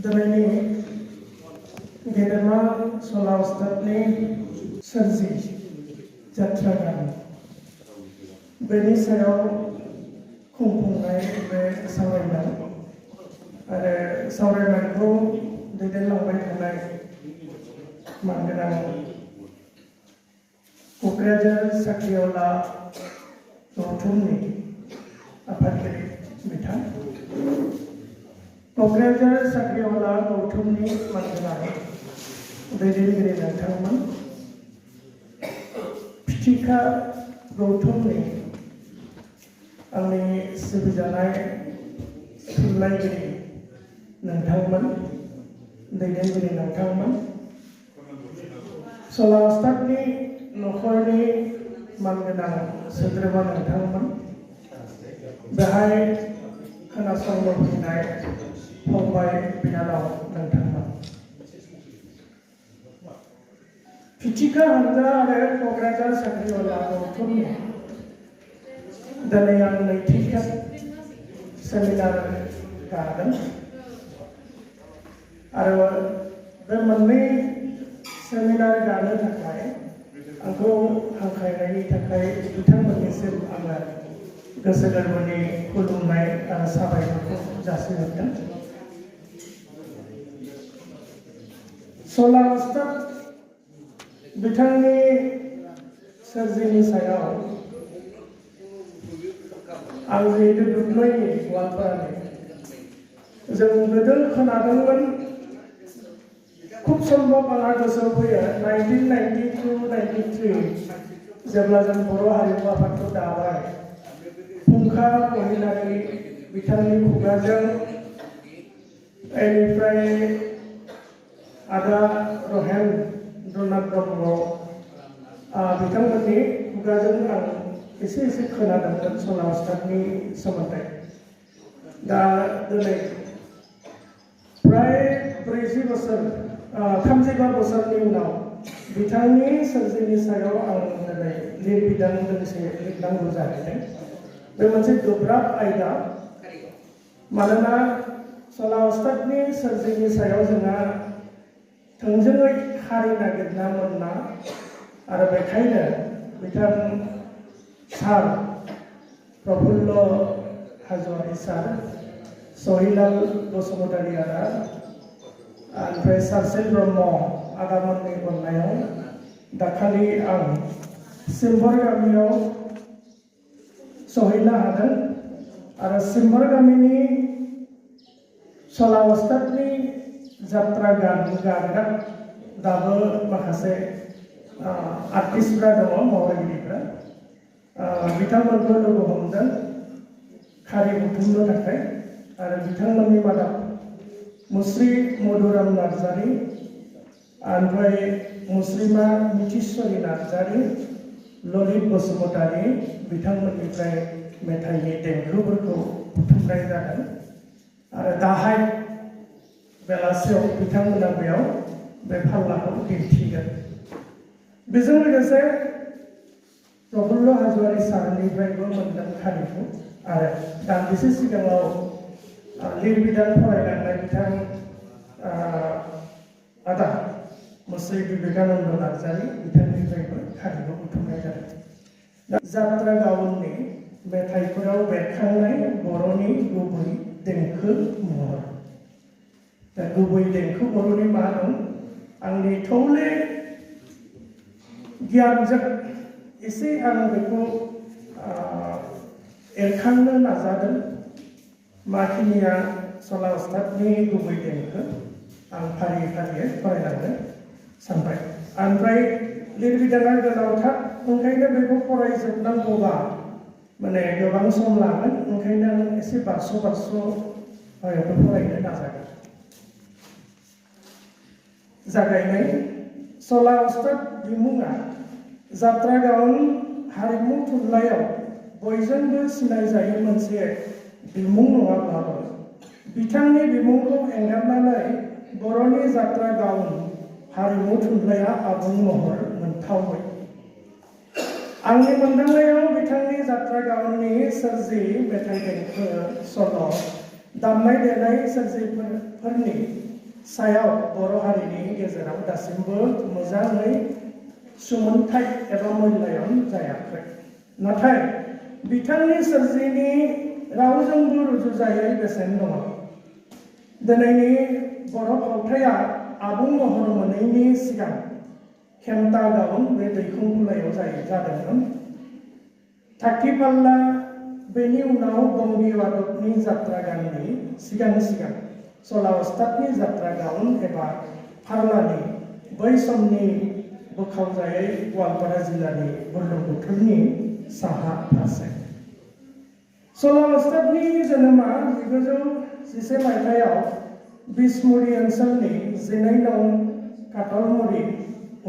दिनैनि गेदेमा सल' उस्तादनि सोरजि जात्रा गान बेनि सायाव खुंफुंनाय बे सावरायनाय आरो सावरायनायखौ दैदेनलांबाय थानाय मानगोनां क'क्राझार साख्रियावला गौथुमनि आफादगिरि बिथां क'क्राझार साख्रियावला गौथुमनि मानगोनां दैदेनगिरि नोंथांमोन फिथिखा गौथुमनि आंनि सिबिजानाय थुनलाइगिरि नोंथांमोन दैदेनगिरि नोंथांमोन सल' उस्तादनि न'खरनि मानगोनां सोद्रोमा नोंथांमोन बेहाय खोनासंनो फैनाय फंबाय बिनानाव नोंथांमोन फिथिखा हानजा आरो क'क्राझार साख्रियावला गौथुमनि दिनै आं नैथि खेब सेमिनार गादों आरो बे मोननै सेमिनार गानो थाखाय आंखौ हांख्रायनायनि थाखाय बिथांमोननिसिम आङो गोसो गोरबोनि खुलुमनाय आरो साबायखरखौ जासिहरदों। सल' उस्ताद बिथांनि सोरजिनि सायाव आं जिहेतु दुधनैनि गवालपारानि जों गोदो खोनादोंमोन खुब सम्भब आंहा गोसोआव फैयो 1992-93 जेब्ला जों बर' हारिमु आफादखौ दाबाय फुंखा महिलारि बिथांनि खुगाजों बेनिफ्राय आदा रहेन्द्रनाथ ब्रह्म बिथांमोननि खुगाजों आं एसे खोनादोंमोन सल' उस्तादनि सोमोन्दै दा दिनै फ्राय 35 बोसोरनि उनाव बिथांनि सोरजिनि सायाव आं दिनै लिरबिदां दोंसे लिरनांगौ जाहैदों। बे मोनसे गोब्राब आयदा मानोना सल' उस्तादनि सोरजिनि सायाव जोंहा थोंजोङै खारि नागिरना मोना आरो बेखायनो बिथां सार प्रफुल्ल हाज'वारि सार सहिलाल बसुमतारी आदा ओमफ्राय सारसेन ब्रह्म आदामोननि अननायाव दाखालि आं सिम्बर गामियाव सहैनो हादों आरो सिम्बर गामिनि सल' उस्तादनि जात्रा गान गाग्रा दाबो माखासे आर्टिस्टफ्रा दङ महरगिरिफ्रा बिथांमोनखौ लोगो हमदों खारि बुथुमनो थाखाय आरो बिथांमोननि मादाव मुस्रि मधुराम नार्जारि ओमफ्राय मुस्रिमा मिथिस्वरी नार्जारि ललित बसुमतारी बिथांमोननिफ्राय मेथाइनि देंखोफोरखौ बुथुमनाय जादों आरो दाहाय बेलासियाव बिथांमोना बेयाव बे फाल्लाखौ दिन्थिगोन। बेजों लोगोसे प्रफुल्ल हाज'वारि सारनिफ्रायबो मोनदों खारिखौ आरो दान्दिसे सिगाङाव लिरबिदां फरायलांनाय बिथां आदा मुस्रि बिबेकानन्द नार्जारि बिथांनिफ्रायबो खारिखौ बुथुमनाय जादों। जात्रा गावननि मेथाइफोराव बेरखांनाय बर'नि गुबै देंखो महर दा गुबै देंखो बर'नि मा दं आंनि थौले गियानजों एसे आं बेखौ एरखांनो नाजादों माखिनिया सल' उस्तादनि गुबै देंखो आं फारि फारियै फरायलांनो सानबाय ओमफ्राय लिरबिदाङा गोलावथार ओंखायनो बेखौ फरायजोबनांगौबा माने गोबां सम लागोन ओंखायनो आं एसे बारस' फरायनो नाजागोन। जागायनाय सल' उस्ताद बिमुङा जात्रा गावन हारिमु थुनलाइयाव बयजोंबो सिनायजायै मोनसे बिमुं नङाब्लाबो बिथांनि बिमुंखौ एंगारनानै बर'नि जात्रा गावन हारिमु थुनलाइया आबुं महर मोनथावै। आंनि मोनदांनायाव बिथांनि जात्रा गावननि सोरजि मेथाइ देंखो सल' दामनाय देनाय सोरजिफोरनि सायाव बर' हारिनि गेजेराव दासिमबो मोजाङै सुमोनथाइ एबा मूल्यायन जायाखै। नाथाय बिथांनि सोरजिनि रावजोंबो रुजुजायै बेसेन दङ। दिनैनि बर' फावथाया आबुं महर मोनैनि सिगां खेमथा गाउन बे दैखुंखुलायाव जादोंमोन। थाखिपाल्ला बेनि उनाव बंगिवादकनि जात्रा गाननि सिगां सला उस्तादनि जात्रा गाउन एबा फार्लानि बै समनि बोखावजायै गवालपारा जिल्लानि बुरलुंबुथुरनि साहा फारसे। सला उस्तादनि जोनोमा 1911 मायथाइयाव बिसमुरि ओनसोलनि 12 नं काटलमुरि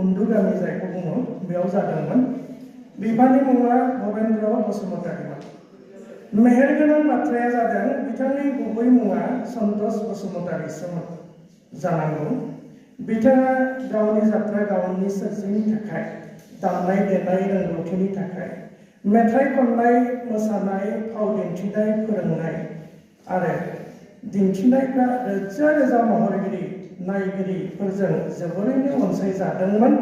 उन्दुगामि जायखौ बुङो बेयाव जादोंमोन। बिफानि मुङा भबेन्द्र बसुमतारीमोन। मेहेरगोनां बाथ्राया जादों बिथांनि गुबै मुङा सन्तोष बसुमतारीसोमोन जानांगौ। बिथाङा गावनि जात्रा गाउननि सोरजिनि थाखाय, दामनाय देनाय रोंगौथिनि थाखाय, मेथाइ खननाय, मोसानाय, फाव दिन्थिनाय, फोरोंनाय आरो दिन्थिनायफ्रा रोजा रोजा महरगिरि नायगिरिफोरजों जोबोरैनो अनसायजादोंमोन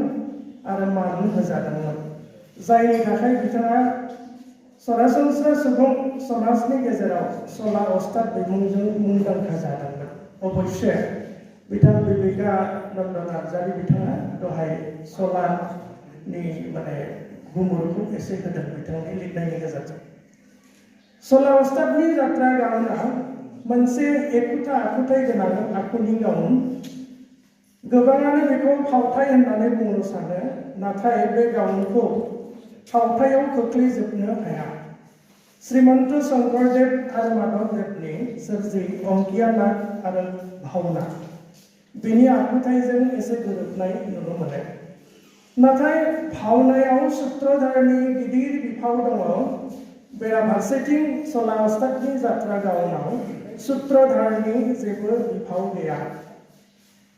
आरो मान होजादोंमोन, जायनि थाखाय बिथाङा सरासनस्रा सुबुं समाजनि गेजेराव सला उस्ताद बिमुंजों मुंदांखा जादोंमोन। अबयस्से बिथां बिबेकानन्द नार्जारी बिथाङा दहाय सलानि गुमुरखौ एसे होदों बिथांनि लिरनायनि गेजेरजों। सला उस्तादनि जात्रा गाउना मोनसे एखुथा आखुथाय गोनां आखुनि गाउन। गोबाङानो बेखौ फावथाय होननानै बुंनो सानो, नाथाय बे गाउनखौ फावथायाव खोख्लैजोबनो हाया। श्रीमन्त शंकरदेव आरो माधवदेवनि सोरजि अंकिया नाट आरो भावना बेनि आखुथायजों एसे गोरोबनाय नुनो मोनो। नाथाय भावनायाव सूत्रधारनि गिदिर बिफाव दङ। बेराफारसेथिं सला उस्तादनि जात्रा गाउनाव सूत्रधारनि जेबो बिफाव गैया।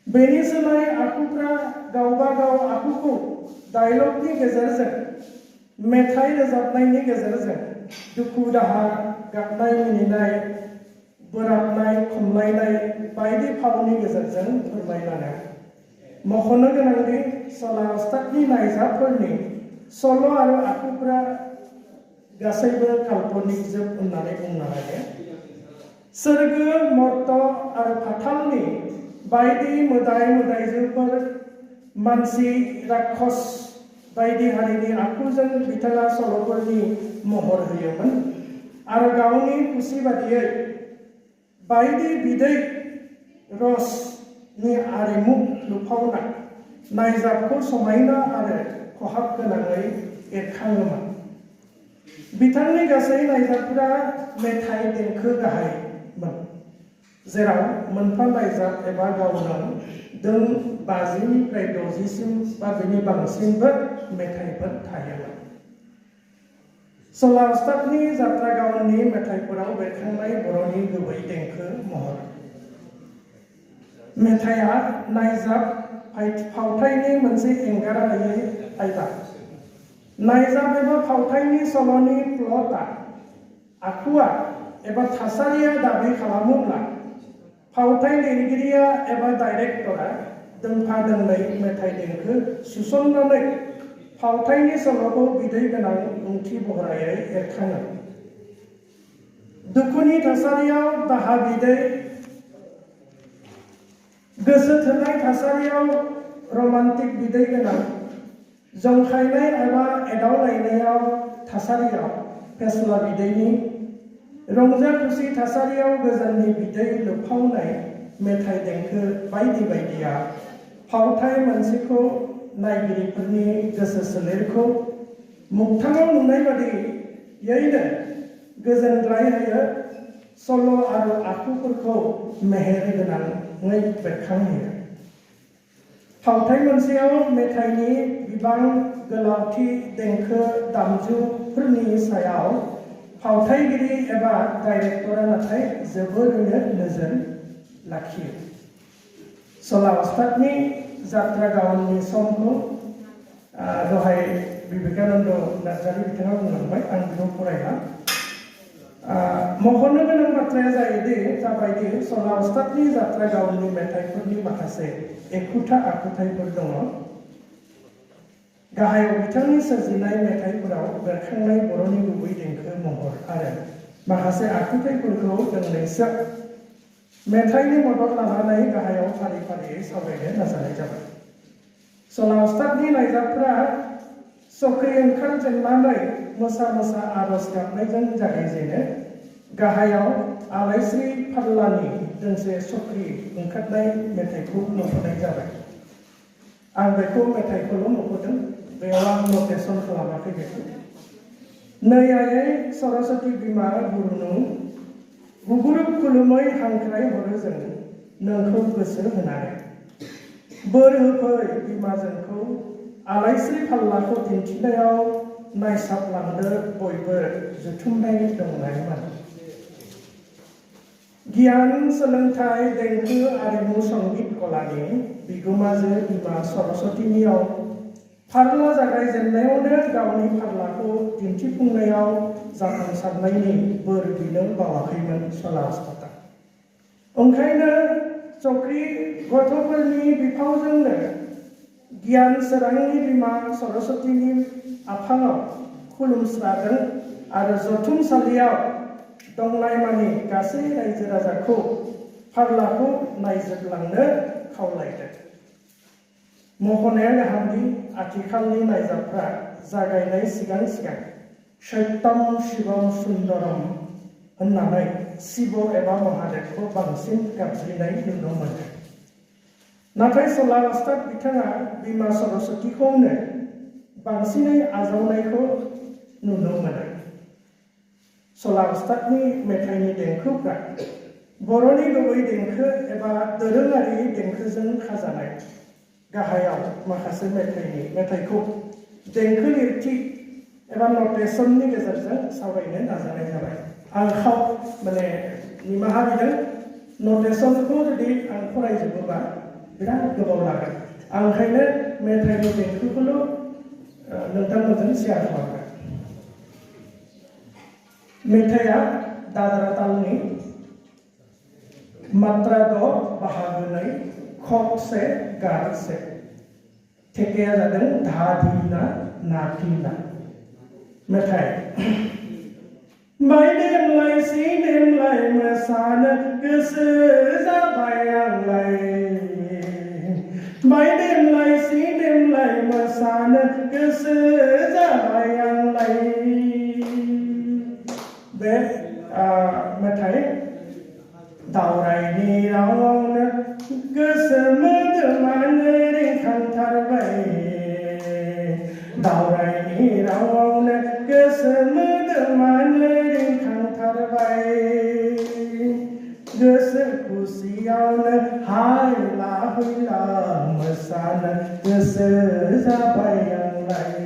बेनि सोलाय आखुफ्रा गावबा गाव आखुखौ डायलगनि गेजेरजों, मेथाइ रोजाबनायनि गेजेरजों, दुखु दाहा, गाबनाय मिनिनाय, बोराबनाय खमलायनाय बायदि फावनि गेजेरजों फोरमायलाङो। मख'नो गोनांदि सला उस्तादनि नायजाबफोरनि सल' आरो आखुफ्रा गासैबो काल्पनिक जोब होननानै बुंनो हायो। सोरगो, मर्त आरो फाथालनि बायदि मोदाय मोदायजोफोर, मानसि, राक्षस बायदि हारिनि आखुजों बिथाङा सल'फोरनि महर होयोमोन आरो गावनि खुसि बादियै बायदि बिदै रसनि आरिमु लुफावना नायजाबखौ समायना आरो खहाब गोनाङै एरखाङोमोन। बिथांनि गासै नायजाबफोरा मेथाइ देंखो गाहायमोन, जेराव मोनफा नायजाब एबा गावनाव दों 50 निफ्राय 60 सिम बा बेनि बांसिनबो मेथाइफोर थायोमोन। सला उस्तादनि जात्रा गाउननि मेथाइफोराव बेरखांनाय बर'नि गुबै देंखो महर। मेथाइया नायजाब फावथायनि मोनसे एंगारहायै आयदा। नायजाब एबा फावथायनि सल'नि प्लटआ, आखुआ एबा थासारिया दाबि खालामोब्ला फावथाय लिरगिरिया एबा डाइरेक्टरा दोंफा दोंनै मेथाइ देंखो सुसननानै फावथायनि सल'खौ बिदै गोनां ओंथि बहरायै एरखाङो। दुखुनि थासारियाव दाहा बिदै, गोसो थोनाय थासारियाव रमान्टिक बिदै गोनां, जंखायनाय एबा एदावलायनायाव थासारियाव फेस्ला बिदैनि, रंजा खुसि थासारियाव गोजोननि बिदै लुफावनाय मेथाइ देंखो बायदि बायदिया फावथाय मोनसेखौ नायगिरिफोरनि गोसो सोलेरखौ मोगथाङाव नुनाय बादियैनो गोजोनग्लाय होयो, सल' आरो आखुफोरखौ मेहेर गोनाङै बेरखांहोयो। फावथाय मोनसेयाव मेथाइनि बिबां, गोलावथि, देंखो, दामजुफोरनि सायाव फावथायगिरि एबा डाइरेक्टरा नाथाय जोबोरैनो नोजोर लाखियो। सला उस्तादनि जात्रा गाउननि समखौ दहाय बिबेकानन्द नार्जारी बिथाङा बुंलांबाय, आं बेखौ फरायला। मख'नो गोनां बाथ्राया जाबायदि सला उस्तादनि जात्रा गावनि मेथाइफोरनि माखासे एखुथा आखुथायफोर दङ। गाहायाव बिथांनि सोरजिनाय मेथाइफोराव बेरखांनाय बर'नि गुबै देंखो महर आरो माखासे आखुथायफोरखौ दोंनैसो मेथाइनि मदद लानानै गाहायाव फारि फारियै सावरायनो नाजानाय जाबाय। सला उस्तादनि नायजाबफ्रा सख्रि ओंखारजेननानै मोसा मोसा आरज गाबनायजों जागायजेनो। गाहायाव आलायस्रि फाल्लानि दोंसे सख्रि ओंखारनाय मेथाइखौ मख'नाय जाबाय। आं बेखौ मेथाइखौल' मख'दों, बेयाव आं नटेसन खालामाखै बेखौ। नै आयै सरस्वती बिमा गुरुनु गुगुरुब खुलुमै हांख्राय हरो जों नोंखौ गोसो होनानै। बोर होफै बिमा जोंखौ आलायस्रि फाल्लाखौ दिन्थिनायाव नायसाबलांदो बयबो जुथुमनाय दंनाय मानि। गियान सोलोंथाइ देंखो आरिमु संगीत कलानि बिगुमाजो बिमा सरस्वतीनियाव फारला जागायजेननायावनो गावनि फारलाखौ दिन्थिफुंनायाव जाफुंसारनायनि बोर बिनो बावाखैमोन सला उस्तादआ। ओंखायनो सख्रि गथ'फोरनि बिफावजोंनो गियान सोरांनि बिमा सरस्वतीनि आफाङाव खुलुमस्रादों आरो जथुमसालियाव दंनायमानि गासै रायजो राजाखौ फारलाखौ नायजोबलांनो खावलायदों। मख'नाया गाहामदि आथिखालनि नायजाबफ्रा जागायनाय सिगां सत्यम शिवम सुन्दरम होननानै शिव एबा महादेवखौ बांसिन गाबज्रिनाय नुनो मोनो। नाथाय सला उस्ताद बिथाङा बिमा सरस्वतीखौनो बांसिनै आजावनायखौ नुनो मोनो। सला उस्तादनि मेथाइनि देंखोफ्रा बर'नि गुबै देंखो एबा दोरोङारि देंखोजों खाजानाय। गाहायाव माखासे मेथाइखौ देंखो लिरथि एबा नटेसननि गेजेरजों सावरायनो नाजानाय जाबाय। आं निमाहा बिदों, नटेसनखौ जुदि आं फरायजोबोबा बिराद गोबाव लागोन। आं ओंखायनो मेथाइनि देंखोखौल' नोंथांमोनजों शेयार खालामगोन। मेथाइया दाद्रा तालनि मात्रा द' बाहागो 2 खप से गार से। थेकेया जादों धा धी ना ना धी ना। मेथाइ बायदेमलाय सिदेमलाय मोसानो गोसो जाबाय आंलाय। बायदेमलाय सिदेमलाय मोसानो गोसो जाबाय आंलाय। बे मेथाइ दावरायनि रावआवनो गोसो मोदोमानो रिंखांथारबाय। दावरायनि रावआवनो गोसो मोदोमानो रिंखांथारबाय। गोसो खुसियावनो हायला हुइला मोसानो गोसो जाबाय आंलाय।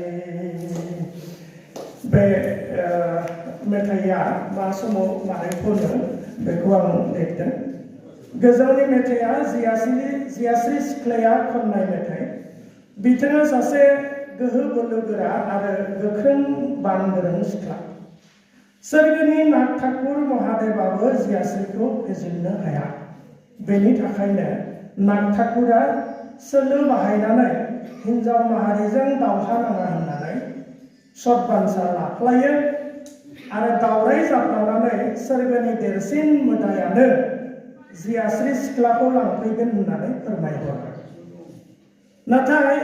बे मेथाइया मा समाव मारै खनो बेखौ आं लिरदों। गोजौनि मेथाइया जियास्रि सिख्लाया खननाय मेथाइ। बिथाङा सासे गोहो बोलो गोरा आरो गोख्रों बान गोरों सिख्ला। सोरगोनि नाथ ठाकुर महादेबाबो जियास्रिखौ फेजेननो हाया। बेनि थाखायनो नाथ ठाकुरा सोलो बाहायनानै हिन्जाव माहारिजों दावहा नाङा होननानै सतबान्सा लाफ्लायो आरो दावराय जाफ्लानानै सोरगोनि देरसिन मोदायानो जियास्रि सिख्लाखौ लांफैगोन होननानै फोरमायहरो। नाथाय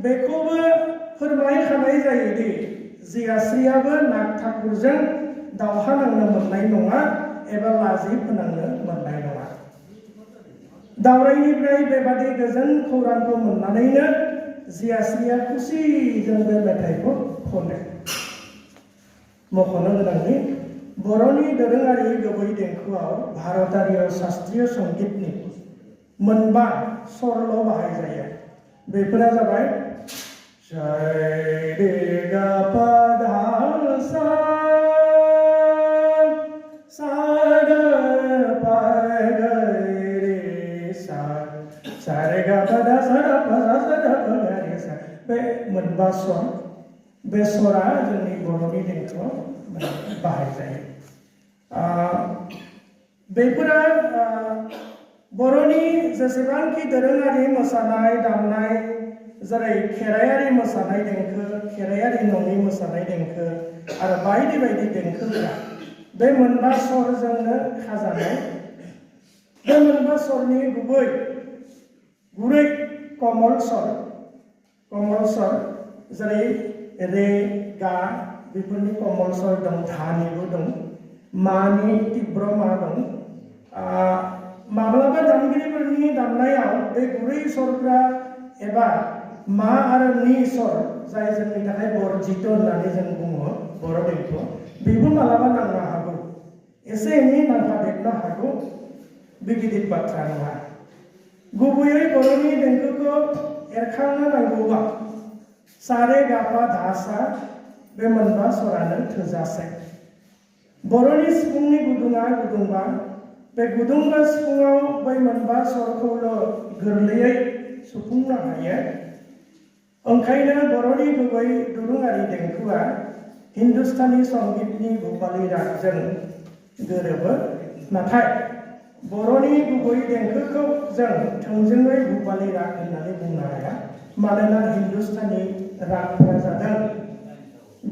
बेखौबो फोरमायखानाय जायोदि जियास्रियाबो नाथ ठाकुरजों दावहा नांनो मोननाय नङा एबा लाजि फोनांनो मोननाय नङा। दावरायनिफ्राय बेबादि गोजोन खौरांखौ मोननानैनो जियास्रिया खुसिजों बे मेथाइखौ खनो। मख'नो गोनांदि बर'नि दोरोङारि गुबै देंखोआव भारतारि शास्त्रीय संगीतनि मोनबा सरल' बाहायजायो। बेफोरा जाबाय रे गा पा धा सा गा पा गा रे सा रे गा पा धा सा गा पा गा रे सा। बे मोनबा सर, बे सरा जोंनि बर'नि देंखोआव बाहायजायो। बेफोरा बर'नि जेसेबांखि दोरोङारि मोसानाय दामनाय जेरै खेराइयारि मोसानाय देंखो खेराइयारि नङि मोसानाय देंखो आरो बायदि बायदि देंखोफोरा बे मोनबा स्वरजोंनो खाजानाय बे मोनबा स्वरनि गुरै कमल स्वर जेरै रे गा बेफोरनि कमल स्वर दं धानिबो दं मानि तीव्र मा दं माब्लाबा दामगिरिफोरनि दामनायाव बे गुरै स्वरफ्रा एबा मा आरो नि स्वर जाय जोंनि थाखाय बरजित होननानै जों बुङो बर' देंखो बेबो मालाबा नांनो हागौ एसे एनै नांफादेरनो हागौ बे गिदिर बाथ्रा नङा गुबैयै बर'नि देंखोखौ एरखांनो नांगौबा सारे गाफा धासा बे मोनबा स्वरानो थोजासे बर'नि सिफुंनि गुदुङा गुदुंबा बे गुदुंबा सिफुङाव बै मोनबा स्वरखौल' गोरलैयै सुफुंनो हायो ओंखायनो बर'नि गुबै दोरोङारि देंखोआ हिन्दुस्तानी संगीतनि भुपाली रागजों गोरोबो नाथाय बर'नि गुबै देंखोखौ जों थोंजोङै भुपाली राग होननानै बुंनो हाया मानोना हिन्दुस्तानी रागफोरा जादों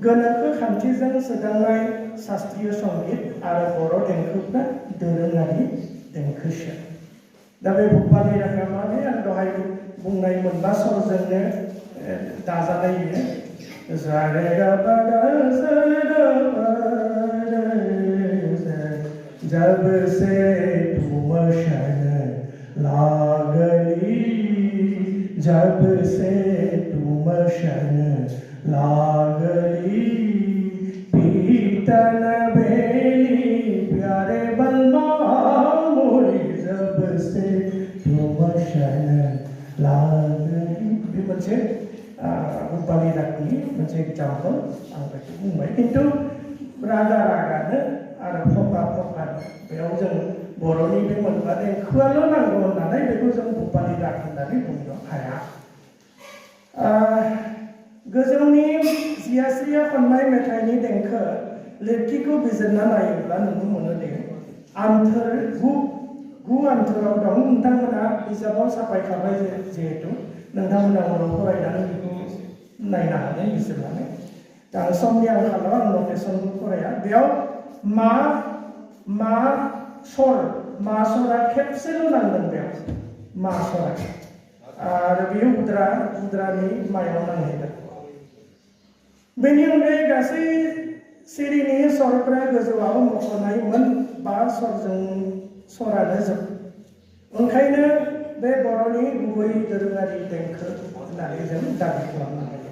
गोनोखो खान्थिजों सोदांनाय शास्त्रीय संगीत आरो बर' देंखोफ्रा दोरोङारि देंखोसो दा बे भुपाली रागा माने आं दहाय बुंनाय मोनबा स्वरजोंनो दाजानाय बेयो जब से तुम शरण लागली जब से तुम शरण लागली पीतन बेली प्यारे बलमा मोरी जब से तुम शरण लागली बे मोनसे भुपाली रागनि मोनसे एग्जाम्पल आं बेखौ बुंबाय खिन्थु रागानो आरो फका बेयाव जों बर'नि बे मोनबा देंखोआल' नांगौ होननानै बेखौ जों भुपाली राग होननानै बुंनो हाया गोजौनि जियास्रिया खननाय मेथाइनि देंखो लिरथिखौ बिजिरना नायोब्ला नुनो मोनो दे आन्थोर गु आन्थोराव दं नोंथांमोना बिजाबाव साफायखाबाय जिहेतु नोंथांमोना उनाव फरायनानै बेखौ नायनो हागोन बिजिरनानै दा समनि आंखालाव आं नटेसनखौ फराया बेयाव मा सरा खेबसेल' नांदों बेयाव मा सरा आरो बेयो उद्रानि मायाव नांहैदों बेनि अनगायै गासै सिरिनि स्वरफ्रा गोजौआव मख'नाय मोनबा स्वरानो जोब ओंखायनो बे बर'नि गुबै दोरोङारि देंखो होननानै जों दाबि खालामनो हायो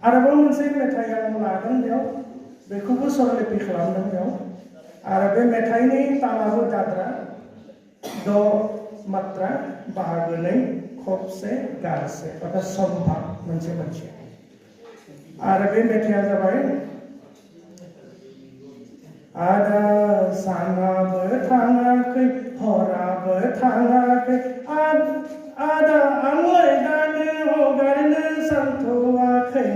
आरोबाव मोनसे मेथाइ आं लादों बेयाव बेखौबो स्वरलिपि खालामदों बेयाव आरो बे मेथाइनि तालाबो दाद्रा द मात्रा बाहागो 2 खबसे गारसे अर्थात समभाग मोनसे आरो बे मेथाइया जाबाय आदा सानाबो थाङाखै हराबो थाङाखै आदा आंलाय दानो हगारनो सानथ'वाखै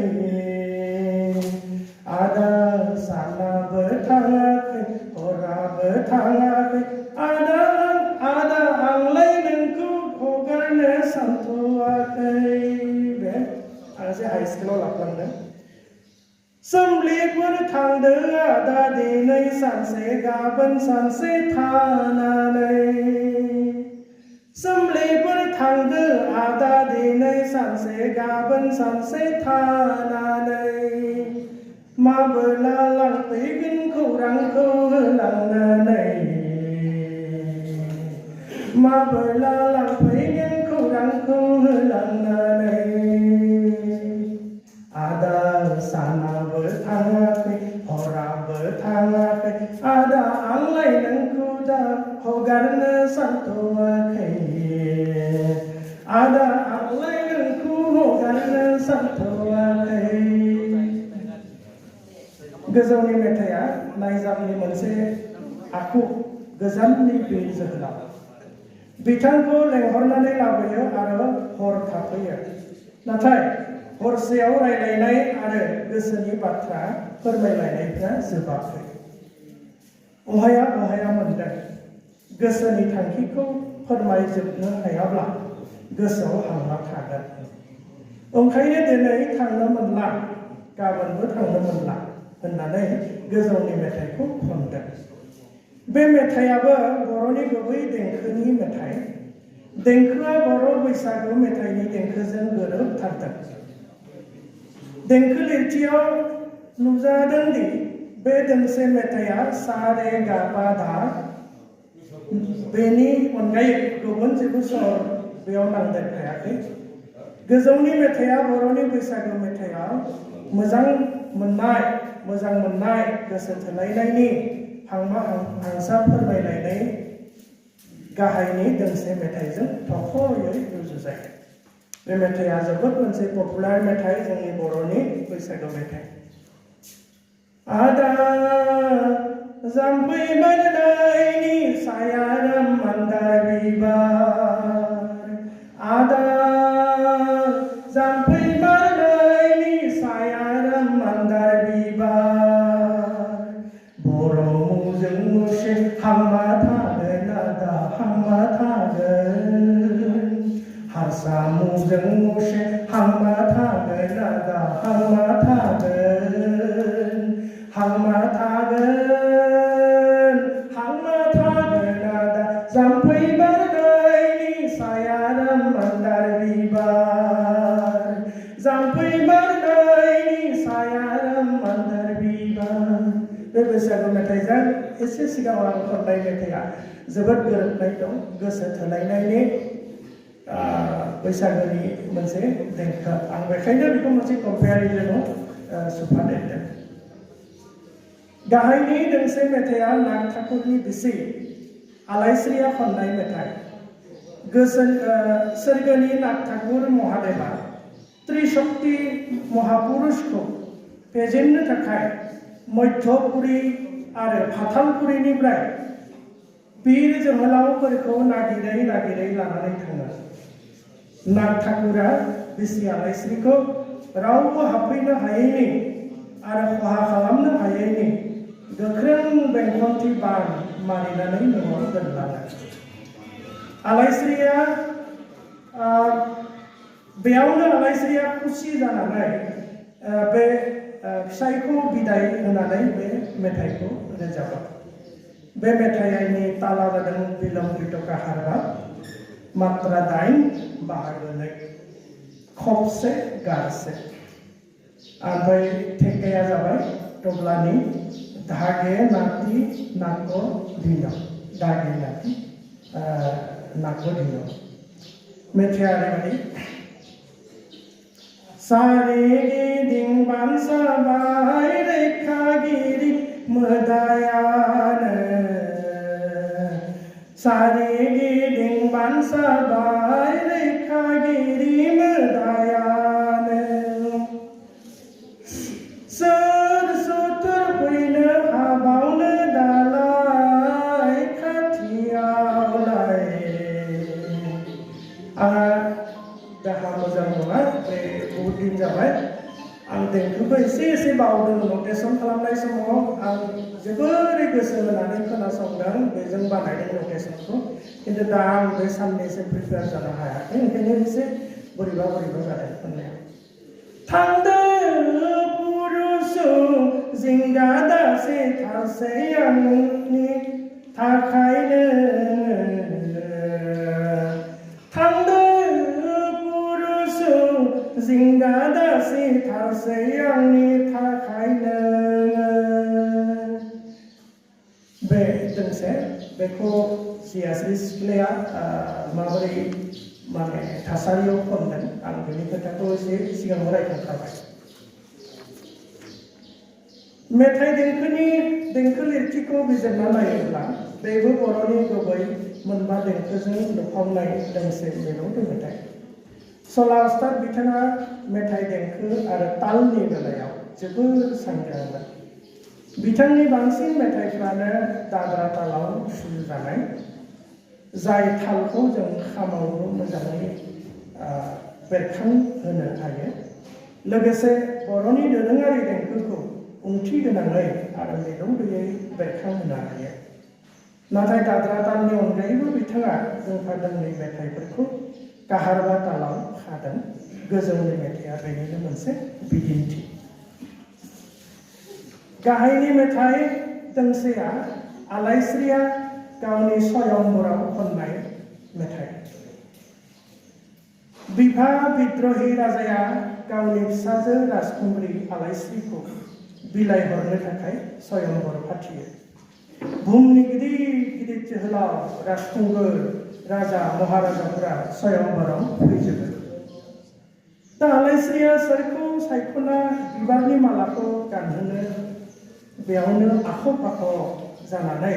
आदा सानाबो थाङाखै हराबो थाङाखै आदा आंलाय नोंखौ हगारनो सानथ'वाखै बे आं एसे हाइ स्कुलाव लाफ्लांदों सोमब्लिफोर थांदो आदा दिनै सानसे गाबोन सानसे थानानै सोमब्लिफोर थांदो आदा दिनै सानसे गाबोन सानसे थानानै माबोला लांफैगोन खौरांखौ होलांनानै माबोला लांफैगोन खौरांखौ होलांनानै आदा सानाबो थाङाखै हराबो थाङाखै आदा आंलाय नोंखौ दा हगारनो सानथ'वाखै आदा आंलाय नोंखौ हगारनो सानथ'वाखै गोजौनि मेथाइया नायजाबनि मोनसे आखु गोजाननि बे जोहोलाव बिथांखौ लेंहरनानै लाबोयो आरो हर थाफैयो नाथाय हरसेयाव रायलायनाय आरो गोसोनि बाथ्रा फोरमायलायनायफ्रा जोबाखै अहाया मोनदों गोसोनि थांखिखौ फोरमायजोबनो हायाब्ला गोसोआव हांमा थागोन ओंखायनो दिनै थांनो मोनला गाबोनबो थांनो मोनला होननानै गोजौनि मेथाइखौ खनदों बे मेथाइयाबो बर'नि गुबै देंखोनि मेथाइ देंखोआ बर' बैसागु मेथाइनि देंखोजों गोरोबथारदों देंखो लिरथियाव नुजादों दि बे दोंसे मेथाइया सा रे गा पा धा बेनि अनगायै गुबुन जेबो स्वर बेयाव नांदेरखायाखै गोजौनि मेथाइया बर'नि बैसागु मेथाइयाव मोजां मोननाय गोसो थोलायनायनि हांमा हांसा फोरमायलायनाय गाहायनि दोंसे मेथाइजों थख'यै रुजुजायो बे मेथाइया जोबोद मोनसे पपुलार मेथाइ जोंनि बर'नि बैसागु मेथाइ आदा जाम्फै बारनायनि सायाराम मान्दार बिबार आदा जाम्फै बारनायनि सायाराम मान्दार बिबार बर' मुजों मुसे हांमा थागोन आदा हांमा थागोन हारसा मुजों मुसे हांमा थागोन आदा हांमा थागोन हांमा थागोन आदा जाम्फै बारनायनि सायाराम मान्दार बिबार जाम्फै बारनायनि सायाराम मान्दार बिबार बे बैसागु मेथाइजों एसे सिगाङाव आं खननाय मेथाइया जोबोद गोरोबनाय दं गोसो थोलायनायनि बैसागुनि मोनसे देंखो आं बेखायनो बेखौ मोनसे कम्पेरिजनाव सोफादेरदों गाहायनि दोंसे मेथाइया नाग ठाकुरनि बिसि आलायस्रिया खननाय मेथाइ सोरगोनि नाग ठाकुर महादेवा त्रिशक्ति महापुरुषखौ फेजेननो थाखाय मध्यपुरी आरो फाथालपुरीनिफ्राय बीर जोहोलावफोरखौ नागिरै लानानै थाङो नाग ठाकुरा बिसि आलायस्रिखौ रावबो हाबफैनो हायैनि आरो खहा खालामनो हायैनि गोख्रों बेंखनथि बान मारिनानै न'आव दोनलाङो आलायस्रिया बेयावनो आलायस्रिया खुसि जानानै बे फिसायखौ बिदाय होनानै बे मेथाइखौ रोजाबो बे मेथाइनि ताला जादों बिलम्बितका हारबा मात्रा 8 बाहागो 2 खबसे गारसे ओमफ्राय थेक्काया जाबाय तबलानि धागे नाति नाको धिनो धागे नाति नाको धिनो मेथाइया ओरैबायदि सारे दिं बानसा बाय रैखागिरि मोदायानो सारे दिं बानसा बाय रैखागिरि मोदायानो सोर सुथुर फैनो हाबावनो दालाय खाथियावलाय आंहा देहा मोजां नङा बे बहुत दिन जाबाय आं देंखोखौ एसे बावदों नटेसन खालामनाय समाव आं जोबोरै गोसो होनानै खोनासंदों बेजों बानायदों नटेसनखौ खिन्थु दा आं बे साननैसो प्रिपेयार जानो हायाखै ओंखायनो एसे बोरैबा जादों होननाया थांदो पुरुषु जिंगा दासे थारसे आंनि थाखायनो थांदो पुरुषु जिंगा दासे थारसे आंनि थाखायनो बे दोंसे बेखौ सियासि सिख्लाया माबोरै माने थासारियाव खनदों आं बेनि खोथाखौ एसे सिगाङाव रायखांखाबाय मेथाइ देंखो लिरथिखौ बिजिरना नायोब्ला बेबो बर'नि गुबै मोनबा देंखोजों लुफावनाय दोंसे मिलौदो मेथाइ सला उस्ताद बिथाङा मेथाइ देंखो आरो तालनि बेलायाव जोबोद सांग्रांमोन बिथांनि बांसिन मेथाइफ्रानो दाद्रा तालाव सुजुजानाय जाय तालखौ जों खामावबो मोजाङै बेरखांहोनो हायो लोगोसे बर'नि दोरोङारि देंखोखौ ओंथि गोनाङै आरो मिलौदोयै बेरखांहोनो हायो नाथाय दाद्रा तालनि अनगायैबो बिथाङा दोंफा दोंनै मेथाइफोरखौ काहारबा तालाव खादों गोजौनि मेथाइआ बेनिनो मोनसे बिदिन्थि गाहायनि मेथाइ दोंसेया आलाइस्रिया गावनि स्वयंवराव खननाय मेथाइ बिफा बिद्रही राजाया गावनि फिसाजो राजकुंग्रि आलाइस्रिखौ बिलाइ हरनो थाखाय स्वयंवर फाथियो बुहुमनि गिदिर गिदिर जोहोलाव राजकुंगुर राजा महाराजाफोरा स्वयंवराव फैजोबो दा आलाइस्रिया सोरखौ सायख'ना बिबारनि मालाखौ गानहोनो बेयावनो आख' फाख' जानानै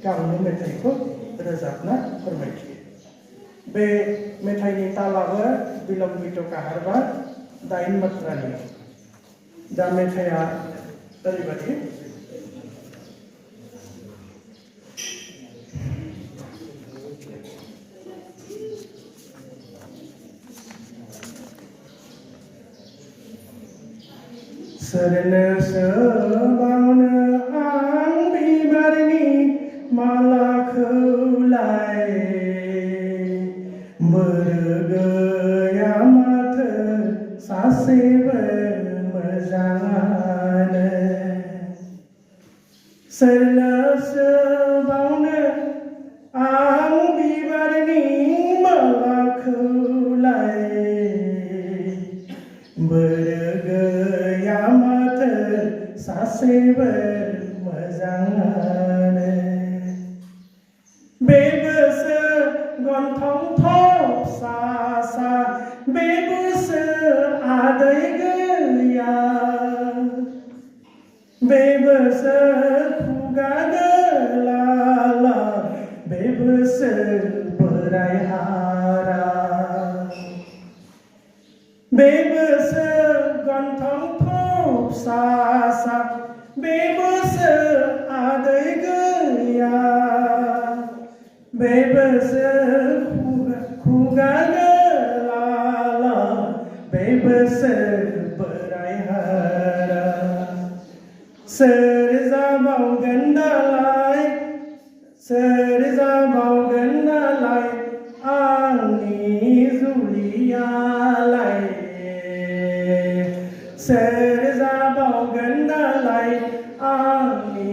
गावनि मेथाइखौ रोजाबना फोरमायथियो बे मेथाइनि तालाबो बिलम्बित काहारबा 9 मात्रानि दा मेथाइआ ओरैबायदि सोरनो सोबावनो आं बिबारनि मालाखौलाय बोर गैया माथो सासेबो मोजाङानो सोरनो सोबावनो आं बिबारनि मालाखौलाय बोर गैया माथो सासेबो मोजाङानो बेबोसो गन्थं थबसा सा बेबोसो आदै गैया बेबोसो खुगा गोलाला बेबोसो बोराय हारा बेबोसो गन्थं थबसा सा बेबोसो आदै गैया बेबोसो खुगा गोलाला बेबोसो बोराय हारा सोर जाबावगोन दालाय आंनि जुलियालाय सोर जाबावगोन दालाय आंनि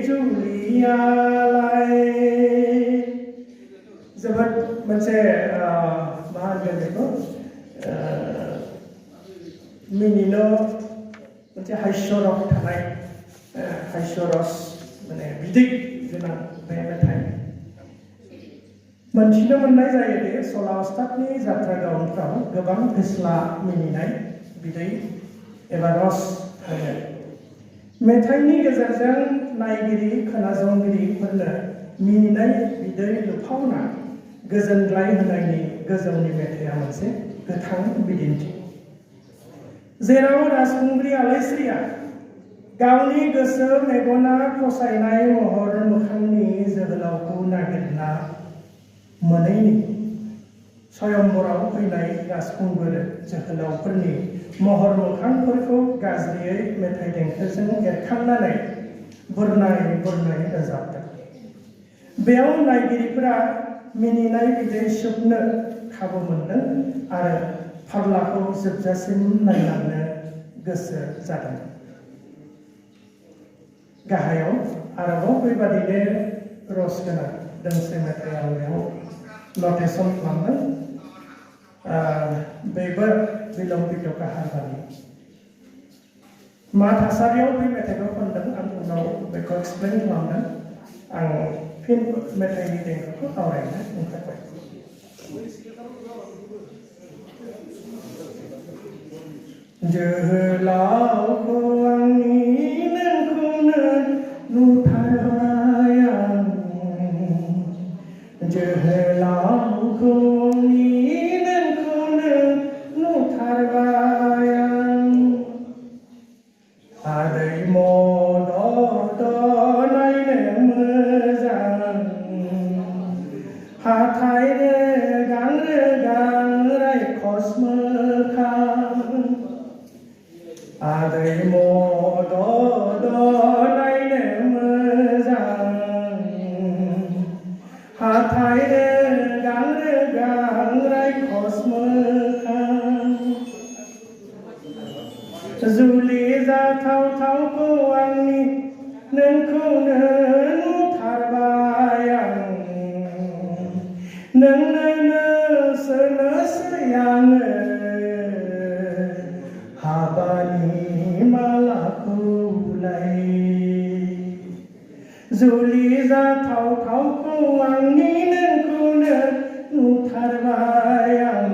जुलियालाय जोबोद मोनसे मा होनगोन बेखौ मिनिनो मोनसे हास्यरस थानाय हास्यरस माने बिदै गोनां बे मेथाइ मोनथिनो मोननाय जायो दि सला अस्तादनि जात्रा गावनफ्राव गोबां फेस्ला मिनिनाय बिदै एबा रस थायो मेथाइनि गेजेरजों नायगिरि खोनासंगिरिफोरनो मिनिनाय बिदै लुफावना गोजोनग्लाय होनायनि गोजौनि मेथाइआ मोनसे गोथां बिदिन्थि जेराव राजकुंग्रि आलाइस्रिया गावनि गोसो मेगना फसायनाय महर मोखांनि जोहोलावखौ नागिरना मोनैनि स्वयंवराव फैनाय राजकुंगुर जोहोलावफोरनि महर मोखांफोरखौ गाज्रियै मेथाइ देंखोजों एरखांनानै बुरनाय रोजाबदों बेयाव नायगिरिफोरा मिनिनाय बिदै सोबनो खाबु मोनदों आरो फारलाखौ जोबजासिम नायलांनो गोसो जादों गाहायाव आरोबाव बेबादिनो रस गोनां दोंसे मेथाइ आं बेयाव नटेसन खालामदों बेबो बिलम्बित काहारबानि मा थासारियाव बे मेथाइखौ खनदों आं उनाव बेखौ एक्सप्लेन खालामदों आं फिन मेथाइनि देंखोखौ आवरायनो ओंखारबाय जोहोलावखौ आंनि नोंखौनो नुथारबाय आं जोहोलावखौ आंनि नोंखौनो नुथारबाय आं आदै मदद नायनो मोजां हाथाय रेगां रायखस मोखां आदै मदद नायनो मोजां जुलि जाथावथावखौ आंनि नोंखौनो नुथारबाय आं नोंनो सोनोसै आङो हाबानि मालाखौलाय जुलि जाथावथावखौ आंनि नोंखौनो नुथारबाय आं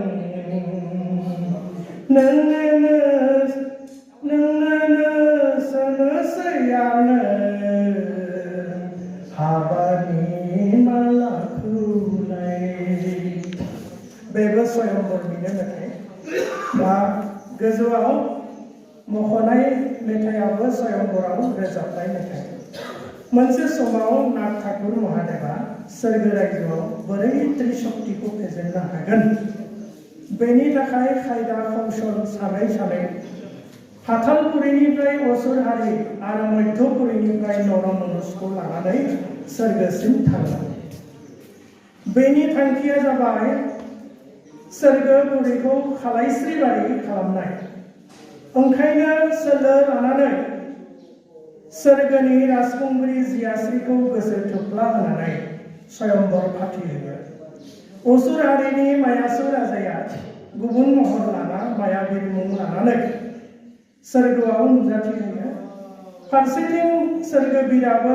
नोंनो सोनोसै आङो हाबानि मालाखौलाय बेबो स्वयंवरनिनो मेथाइ बा गोजौआव मख'नाय मेथाइयाबो स्वयंवराव रोजाबनाय मेथाइ मोनसे समाव नाथ ठाकुर महादेवा सोरगो रायजोआव बोरै त्रिशक्तिखौ फेजेननो हागोन बेनि थाखाय खायदा कौशल सानै फाथालपुरिनिफ्राय असुर हारि आरो मध्यपुरिनिफ्राय नरमनुषखौ लानानै सोरगोसिम थाङो बेनि थांखिया जाबाय सोरगोपुरिखौ खालायस्रिबारि खालामनाय ओंखायनो सोलो लानानै सोरगोनि राजखुंग्रि जियाश्रीखौ गोसो थोफ्ला होनानै स्वयंवर फाथिहोयो असुर हारिनि मायासुर राजाया गुबुन महर लाना मायाबिर मुं लानानै सोरगोआव नुजाथिहोयो फारसेथिं सोरगोबिराबो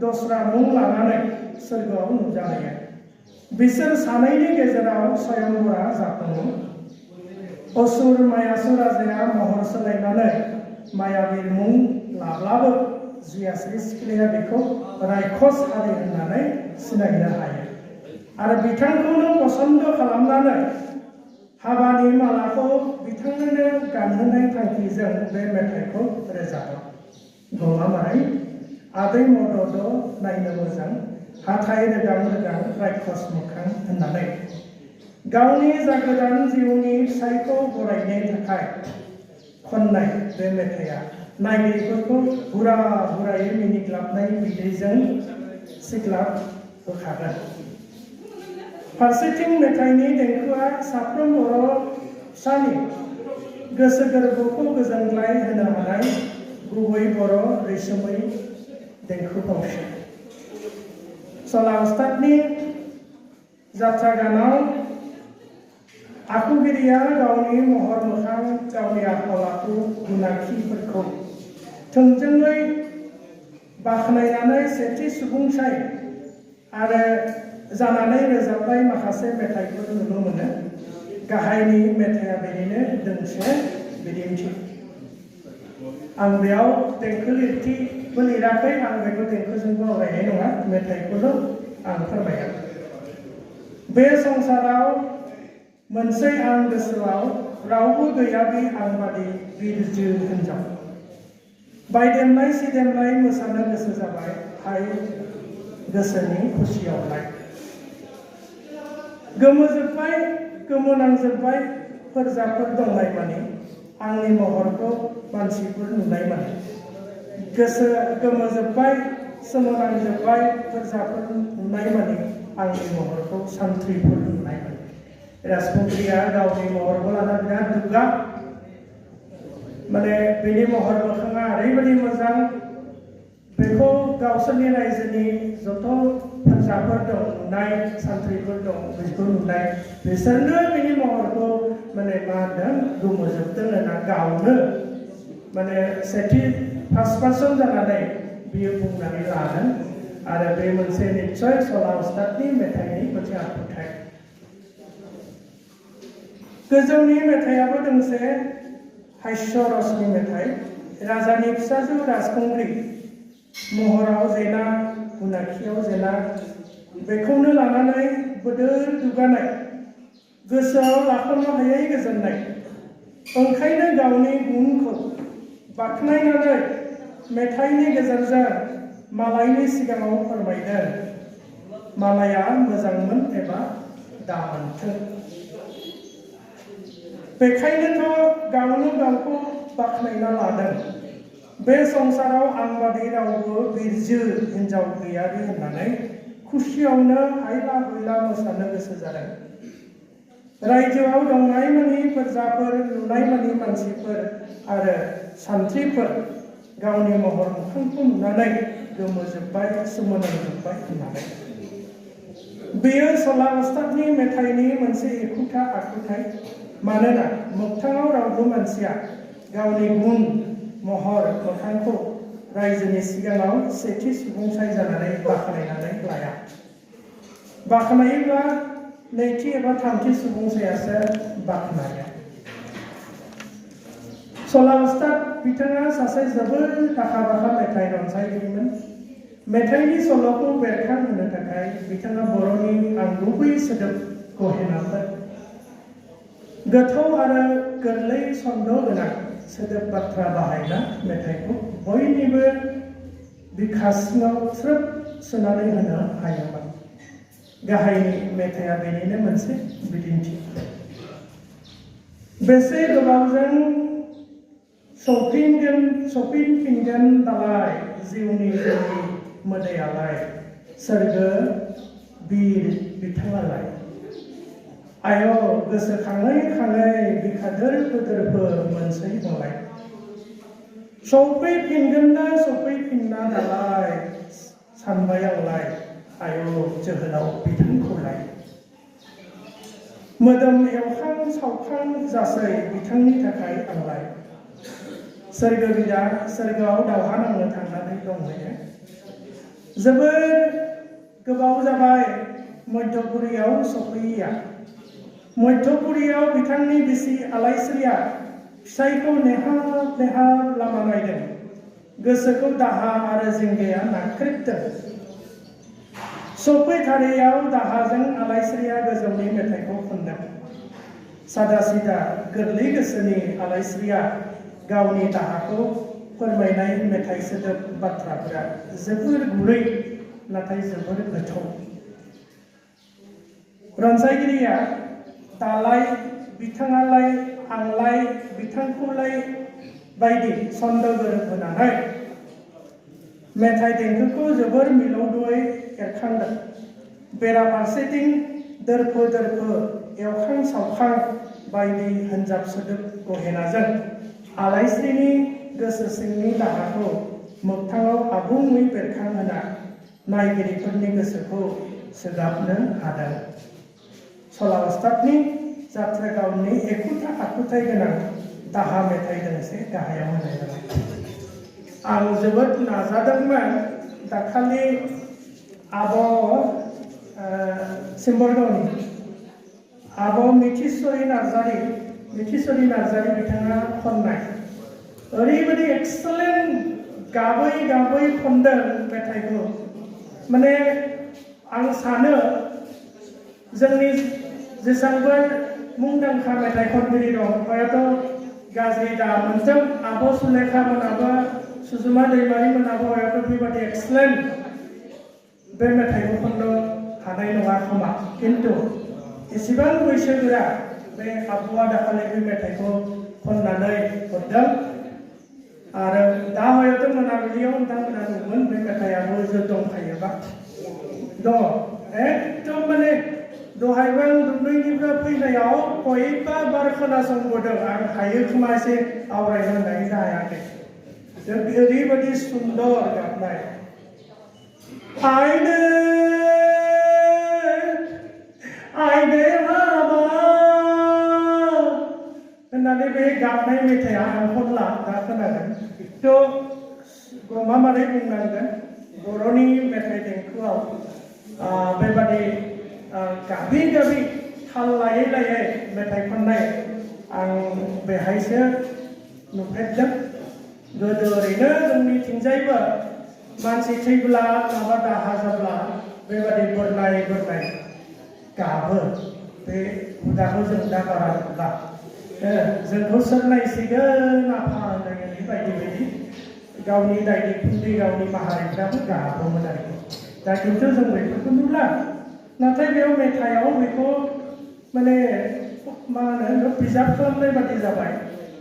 दस्रा मुं लानानै सोरगोआव नुजाहैयो बिसोर सानैनि गेजेराव स्वयंवरा जाफुङो असुर मायासुर राजाया महर सोलायनानै मायाबिर मुं लाब्लाबो जियाश्री सिख्लाया बेखौ रायखस हारि होननानै सिनायनो हायो आरो बिथांखौनो पसन्द खालामनानै हाबानि मालाखौ बिथांनोनो गानहोनाय थांखिजों बे मेथाइखौ रोजाबो गमामारै आदै मदद नायनो मोजां हाथाइ रोगां रोगां रायखस मोखां होननानै गावनि जागोदान जिउनि फिसायखौ बरायनो थाखाय खननाय बे मेथाइया नायगिरिफोरखौ हुरा हुरायै मिनिग्लाबनाय बिदैजों सिग्लाब होखागोन फारसेथिं मेथाइनि देंखोआ साफ्रोम बर' फिसानि गोसो गोरबोखौ गोजोनग्लाय होनो हानाय गुबै बर' रैसुमै देंखो फावसो सला उस्तादनि जात्रा गानाव आखुगिरिया गावनि महर मोखां गावनि आखल आखु गुनाखिफोरखौ थोंजोङै बाख्नायनानै सेथि सुबुंसाय आरो जानानै रोजाबनाय माखासे मेथाइफोर नुनो मोनो गाहायनि मेथाइया बेनिनो दोंसे बिदिन्थि आं बेयाव देंखो लिरथिबो लिराखै आं बेखौ देंखोजोंबो आवरायनाय नङा मेथाइखौल' आं फोरमायगोन बे संसाराव मोनसे आं गोसोआव रावबो गैयाबि आंबादि बिरजो हिनजाव बायदेमनाय सिदेमनाय मोसानो गोसो जाबाय हाय गोसोनि खुसियावलाय गोमोजोब्बाय गोमोनांजोब्बाय फोरजाफोर दंनाय माने आंनि महरखौ मानसिफोर नुनाय माने गोसो गोमोजोब्बाय सोमोनांजोब्बाय फोरजाफोर नुनाय माने आंनि महरखौ सान्थ्रिफोर नुनाय माने राजखुंग्रिया गावनि महरखौ लाना बिराद दुगा माने बेनि महर मोखाङा ओरैबायदि मोजां बेखौ गावसोरनि रायजोनि जथ' फोरजाफोर दं नुनाय सान्थ्रिफोर दं बेखौ नुनाय बिसोरनो बेनि महरखौ माने मा होनदों गोमोजोबदों होनना गावनो माने सेथि फार्स्ट पार्सन जानानै बियो बुंनानै लादों आरो बे मोनसे निस्सय सला उस्तादनि मेथाइनि मोनसे आखुथाय गोजौनि मेथाइयाबो दोंसे हास्य रसनि मेथाइ राजानि फिसाजो राजखुंग्रि महराव जेना गुनाखियाव जेना बेखौनो लानानै बोदोर दुगानाय गोसोआव लाख'नो हायै गोजोननाय ओंखायनो गावनि गुनखौ बाख्नायनानै मेथाइनि गेजेरजों मालायनि सिगाङाव फोरमायदों मालाया मोजांमोन एबा दामोनथों बेखायनोथ' गावनो गावखौ बाख्नायना लादों बे संसाराव आंबादि रावबो बिरजो हिनजाव गैयाबि होननानै खुसियावनो हायला हुइला मोसानो गोसो जादों रायजोआव दंनाय मानि प्रजाफोर नुनाय मानि मानसिफोर आरो सान्थ्रिफोर गावनि महर मोखांखौ नुनानै गोमोजोब्बाय सोमोनांजोब्बाय होननानै बेयो सला उस्तादनि मेथाइनि मोनसे एखुथा आखुथाय मानोना मोगथाङाव रावबो मानसिया गावनि गुन महर मोखांखौ रायजोनि सिगाङाव सेथि सुबुंसाय जानानै बाख्नायनानै लाया बाख्नायोब्ला नैथि एबा थामथि सुबुंसायासो बाख्नाया सला उस्ताद बिथाङा सासे जोबोर आखा फाखा मेथाइ रनसायगिरिमोन मेथाइनि सल'खौ बेरखांहोनो थाखाय बिथाङा बर'नि आंगुबै सोदोब गहेनाफोर गोथौ आरो गोरलै सन्द गोनां सोदोब बाथ्रा बाहायना मेथाइखौ बयनिबो बिखा सिङाव स्रोब सोनानै होनो हायोमोन गाहायनि मेथाइया बेनिनो मोनसे बिदिन्थि बेसे गोबावजों सफिनफिनगोन दालाय जिउनि जोंनि मोदायालाय सोरगो बिर बिथाङालाय आय' गोसोखाङै खाङै बिखा दोरफो मोनसै हलाय सफैफिनगोन ना सफैफिनना दालाय सानबाय आंलाय आय' जोहोलाव बिथांखौलाय मोदोम एवखां सावखां जासै बिथांनि थाखाय आंलाय सोरगोबिदा सोरगोआव दावहा नांनो थांनानै दंहैयो जोबोर गोबाव जाबाय मध्यपुरियाव सफैयैया मध्यपुरियाव बिथांनि बिसि आलायस्रिया फिसायखौ नेहाब लामा नायदों गोसोखौ दाहा आरो जिंगाया नाख्रेबदों सफैथारैयाव दाहाजों आलायस्रिया गोजौनि मेथाइखौ खनदों सादा सिदा गोरलै गोसोनि आलायस्रिया गावनि दाहाखौ फोरमायनाय मेथाइ सोदोब बाथ्राफोरा जोबोर गुरै नाथाय जोबोर गोथौ रनसायगिरिया दालाय बिथाङालाय आंलाय बिथांखौलाय बायदि सन्द गोरोबहोनानै मेथाइ देंखोखौ जोबोर मिलौदोयै एरखांदों बेराफारसेथिं दोरफो एवखां सावखां बायदि होनजाब सोदोब गहेनाजों आलायस्रिनि गोसो सिंनि दाहाखौ मोगथाङाव आबुङै बेरखांहोना नायगिरिफोरनि गोसोखौ सोगाबनो हादों सला उस्तादनि जात्रा गावनि एखुथा आखुथाय गोनां दाहा मेथाइ दोंसे गाहायाव होनाय जाबाय आं जोबोद नाजादोंमोन दाखालि आब' सिम्बरगावनि आब' मिथिसरि नार्जारि बिथाङा खननाय ओरैबायदि एक्सेलेन्ट गाबै खनदों मेथाइखौ माने आं सानो जोंनि जेसेबांबो मुंदांखा मेथाइ खनगिरि दं हयथ' गाज्रि दा मोनथों आब' सुलेखा मोनाबो सुजुमा दैमारि मोनाबो हयथ' बेबायदि एक्सेलेन्ट बे मेथाइखौ खननो हानाय नङा खोमा किन्तु एसेबां बैसोगोरा बे आब'आ दाखालि बे मेथाइखौ खननानै हरदों आरो दा हयथ' मोनाबिलियाव नोंथांमोना नुगोन बे मेथाइयाबो जो दंखायोबा दङ एकदम माने दहायबो आं दुब्लिनिफ्राय फैनायाव खयबा बार खोनासंबोदों आं हायो खोमा एसे आवरायनो होननानै हायाखै ओरैबायदि सुन्दर गाबनाय आइनो हाबा होननानै बे गाबनाय मेथाइया आं खनला दा खोनादों थ' गमामारै बुंनांगोन बर'नि मेथाइ देंखोआव बेबादि गाबै थाल लायै मेथाइ खननाय आं बेहायसो नुफेरदों गोदो ओरैनो जोंनिथिंजायबो मानसि थैब्ला माबा दाहा जाब्ला बेबादि बोरनाय गाबो बे हुदाखौ जों दा बारा नुला जोंखौ सोर नायसिगोन आफा होननाय बायदि गावनि दायनिकुन्दै गावनि माहारिफ्राबो गाबोमोन आरोखि दा खिन्थु जों बेफोरखौ नुला नाथाय बेयाव मेथाइयाव बेखौ माने मा होनो बिजाब खालामनाय बादि जाबाय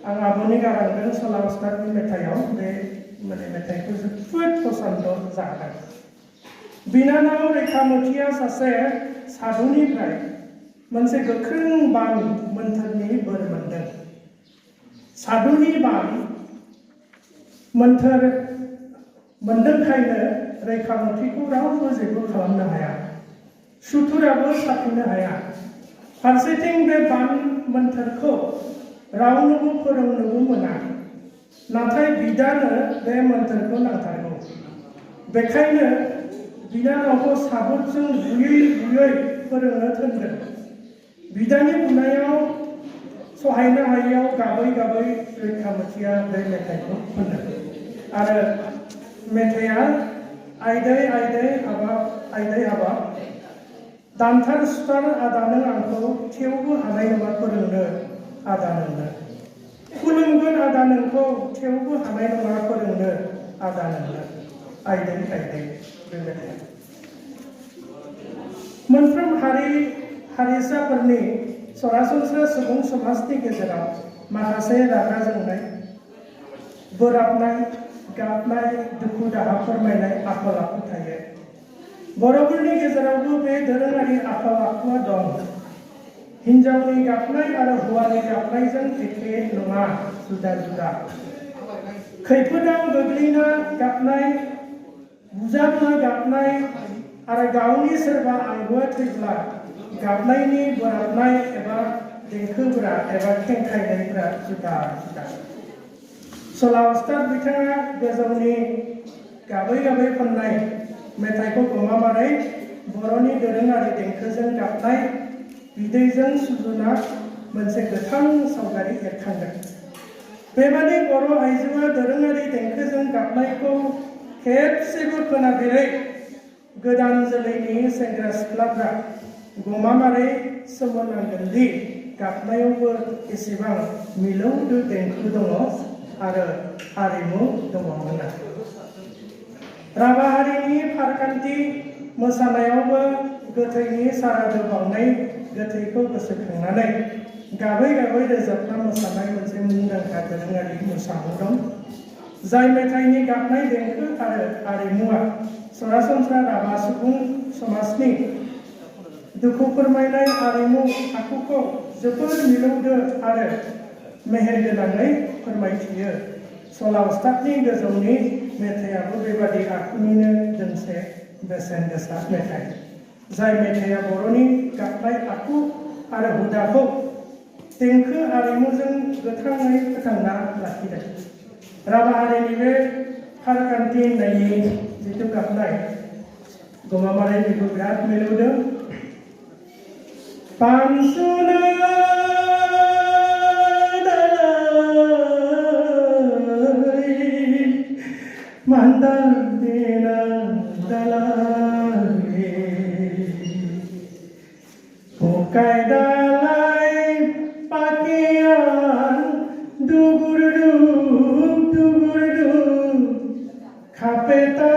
आं आब'नि गारांजों सला उस्तादनि मेथाइयाव बे माने मेथाइखौ जोबोद पसन्द जादों बिनानाव रेखामथिया सासे साधुनिफ्राय मोनसे गोख्रों बान मोन्थोरनि बोर मोनदों। सादुनि बान मोन्थोर मोनदोंखायनो रैखाथिखौ रावबो जेबो खालामनो हाया, सुथुराबो साफिनो हाया। फारसेथिं बे बान मोन्थोरखौ रावनोबो फोरोंनोबो मोना, नाथाय बिदानो बे मोन्थोरखौ नांथारगौ। बेखायनो बिनानावखौ साबोरजों बुयै बुयै फोरोंनो थिनदों। बिदानि बुनायाव सहायनो हायैयाव गाबै गाबै रैखाथिया बे मेथाइखौ खनदों। आरो मेथाइया आइदै आइदै हाबाब दानथार सुथार आदा नों आंखौ थेवबो हानाय नङा फोरोंनो आदा नोंनो। खुलुमगोन आदा नोंखौ थेवबो हानाय नङा फोरोंनो आदा नोंनो। आइदै आइदै बे मेथाइया मोनफ्रोम हारिसाफोरनि सरासनस्रा सुबुं समाजनि गेजेराव माखासे रागा जोंनाय, बोराबनाय, गाबनाय, दुखु दाहा फोरमायनाय आखल आखु थायो। बर'फोरनि गेजेरावबो बे दोरोङारि आखल आखुआ दं। हिन्जावनि गाबनाय आरो हौवानि गाबनायजों एखे नङा, जुदा जुदा। खैफोदाव गोग्लैना गाबनाय, बुजाबना गाबनाय आरो गावनि सोरबा आंगुआ थैब्ला गाबनायनि बोराबनाय एबा देंखोफोरा एबा खेंखायनायफोरा जुदा जुदा। सला उस्ताद बिथाङा गोजौनि गाबै गाबै खननाय मेथाइखौ गमामारै बर'नि दोरोङारि देंखोजों गाबनाय बिदैजों सुजुना मोनसे गोथां सावगारि एरखांदों। बेबादि बर' आइजोआ दोरोङारि देंखोजों गाबनायखौ खेबसेबो खोनाफेरै गोदान जोलैनि सेंग्रा सिख्लाफ्रा गमामारै सोमोनांगोन दि गाबनायावबो एसेबां मिलौदो देंखो दङ आरो हारिमु दङ होनना। राभा हारिनि फारखान्थि मोसानायावबो गोथैनि सारादु बावनाय गोथैखौ गोसोखांनानै गाबै गाबै रोजाबना मोसानाय मोनसे मुंदांखा दोरोङारि मोसानाय दं। जाय मेथाइनि गाबनाय देंखो आरो आरिमुआ सरासनस्रा राभा सुबुं समाजनि दुखु फोरमायनाय आरिमु आखुखौ जोबोर मिलौदो आरो मेहेरगोनाङै फोरमायथियो। सला उस्तादनि गोजौनि मेथाइयाबो बेबादि आखुनिनो दोंसे बेसेन गोसा मेथाइ। जाय मेथाइया बर'नि गाबनाय आखु आरो हुदाखौ देंखो आरिमुजों गोथाङै फोथांना लाखिदों। राभा हारिनि बे फारखान्थि होननायनि जिथु गाबनाय गमामारै बेखौ बिराद मिलौदों। पानसुना mandar dena dalai bukai dalai pakaian dugurdu khapeta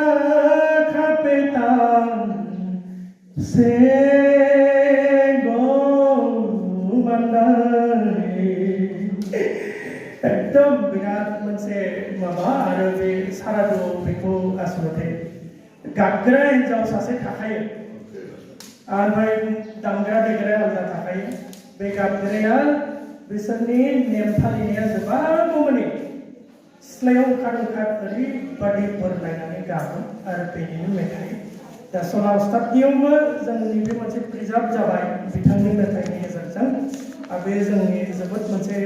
se go mandai एकदम बिराद मोनसे माबा आरो बे सारादु बेखौ आसलते गाबग्रा हिन्जाव सासे थाखायो ओमफ्राय दामग्रा देग्राया आलादा थाखायो। बे गाबग्राया बिसोरनि नेम फालिनाया जोबागौमानि सिथ्लायाव ओंखार ओरैबादि बोरलायनानै गाबो आरो बेनिनो मेथाइ। दा सला उस्तादनियावबो जोंनि बे मोनसे प्रिजार्भ जाबाय बिथांनि मेथाइनि गेजेरजों। बे जोंनि जोबोद मोनसे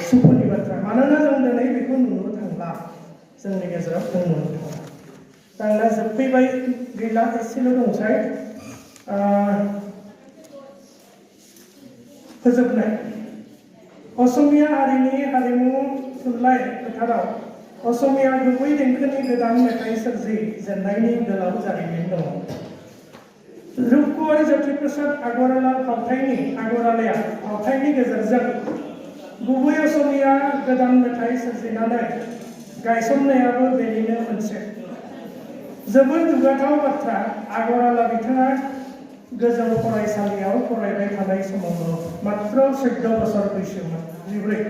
सुखुनि बाथ्रा। मानोना जों दिनै बेखौ नुनो थांला, जोंनि गेजेराव जों नुनो थांला। दाना जोबफैबाय, गैला, एसेल' दंसै। फोजोबनाय असमिया हारिनि हारिमु थुनलाइ फोथाराव असमिया गुबै देंखोनि गोदान मेथाइ सोरजि जेननायनि गोलाव जारिमिन दङ। रुपकुमारी ज्योतिप्रसाद आगरवाला फावथायनि गेजेरजों गुबै असमिया गोदान मेथाइ सोरजिनानै गायसननायाबो बेनिनो मोनसे जोबोद दुगाथाव बाथ्रा। आगरवाला बिथाङा गोजौ फरायसालियाव फरायबाय थानाय समावनो मात्र 14 बोसोर बैसोमोन, 14,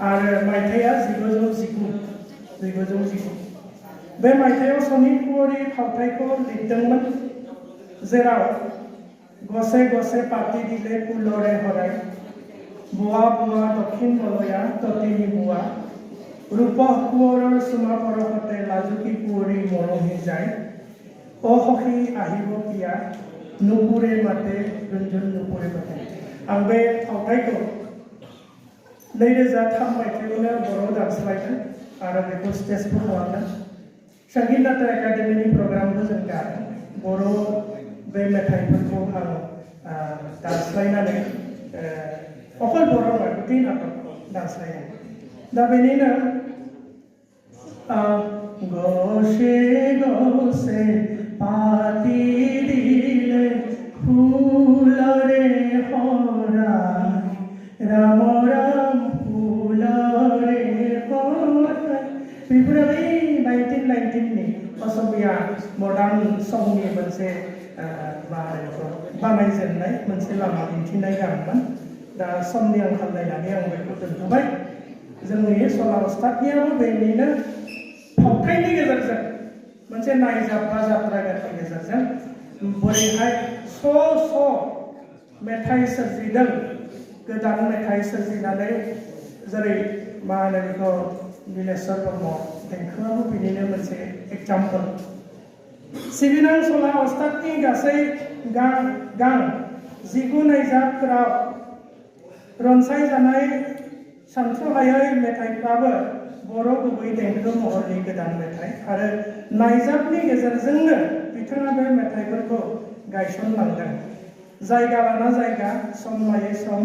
आरो मायथाइया 1919। बे मायथाइयाव सनितपुरी फावथायखौ लिरदोंमोन, जेराव গছে গছে পাতি দিলে ফুলৰে হৰাই বোৱা বোৱা দক্ষিণ মলয়া ততিনী বোৱা ৰূপ কোঁৱৰৰ চুমা পৰশতে লাজুকী কুঁৱৰী মৰহি যায় অ সখী আহিব পিয়া নুপুৰে মাতে रुन्जुन नुपुरे माते आं बे फावथायखौ 2003 मायथाइयावनो बर' दानस्लायदों आरो बेखौ स्टेजबो खालामदों संगीत नाट्य एकाडेमिनि प्रग्रामबो जों गादों बर' बे मेथाइफोरखौ आं दानस्लायनानै अकल बर' नङा गुबै नाटकखौ दानस्लायदों दा बेनिनो गसे गसे पाति दिले फूलरे हराय राम राम फूलरे हराय बेफोरो बै 1919 नि असमिया मडार्न संनि मोनसे बानायजेननाय मोनसे लामा दिन्थिनाय गानमोन दा समनि आंखाल नायनानै आं बेखौ दोनथ'बाय जोंनि सला उस्तादनियाबो बेनिनो फावथायनि गेजेरजों मोनसे नायजाब बा जात्रा गाननि गेजेरजों बोरैहाय स' मेथाइ सोरजिदों गोदान मेथाइ सोरजिनानै जेरै मा होनो बेखौ बिनेश्वर ब्रह्म देंखोआबो बिनिनो मोनसे एग्जाम्पल सिबिनां सला उस्तादनि गासै गां 19 नायजाबफोराव रनसायजानाय सानथ्र'हायै मेथाइफ्राबो बर' गुबै देंखो महरनि गोदान मेथाइ आरो नायजाबनि गेजेरजोंनो बिथाङा बे मेथाइफोरखौ गायसनलांदों जायगा लाना जायगा सम लायै सम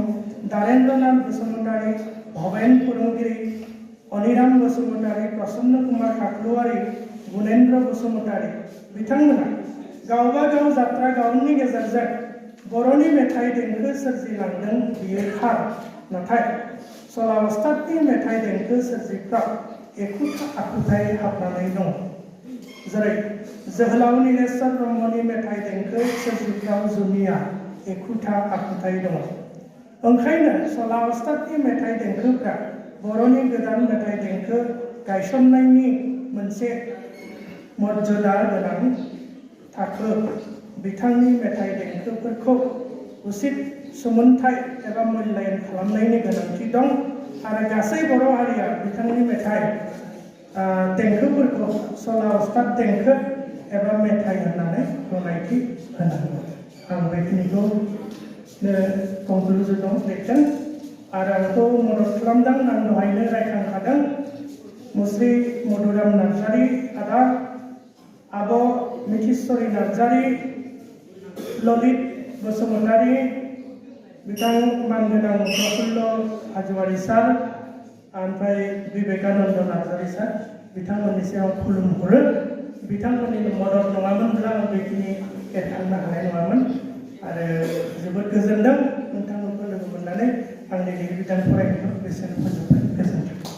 दारेन्द्रनाथ बसुमतारी भबेन फोरोंगिरि अनिराम बसुमतारी प्रसन्न कुमार खाख्लुवारी गुनेन्द्र बसुमतारी बिथांमोना गावबा गाव जात्रा गावनि गेजेरजों बर'नि मेथाइ देंखो सोरजिलांदों बियो थार नाथाय सला उस्तादनि मेथाइ देंखो सोरजिफ्राव एखुथा आखुथाय हाबनानै दं जेरै जोहोलाव नीलेश्वर ब्रह्मनि मेथाइ देंखो सोरजिफ्राव जुनिया एखुथा आखुथाय दङ ओंखायनो सला उस्तादनि मेथाइ देंखोफ्रा बर'नि गोदान मेथाइ देंखो गायसननायनि मोनसे मर्यादा गोनां थाखो बिथांनि मेथाइ देंखोफोरखौ उचित सोमोनथाइ एबा मूल्यायन खालामनायनि गोनांथि दं आरो गासै बर' हारिया बिथांनि मेथाइ देंखोफोरखौ सला उस्ताद देंखो एबा मेथाइ होननानै गनायथि होनांगौ आं बेखिनिखौ कनक्लुजनाव लिरदों आरो आंखौ मदद खालामदों आं दहायनो रायखांखादों मुस्रि मधुराम नार्जारी आदा आब' मिथिस्वरी नार्जारी ललित बसुमतारी बिथां मानगोनां प्रफुल्ल हाजवारी सार ओमफ्राय विवेकानन्द नार्जारी सार बिथांमोननि सायाव खुलुमहरो बिथांमोननि मदद नङामोनब्ला आं बेखिनि एरखांनो हानाय नङामोन आरो जोबोद गोजोनदों नोंथांमोनखौ लोगो मोननानै आंनि लिरबिदां फरायनायखौ बेसेन फोजोबबाय गोजोन्थों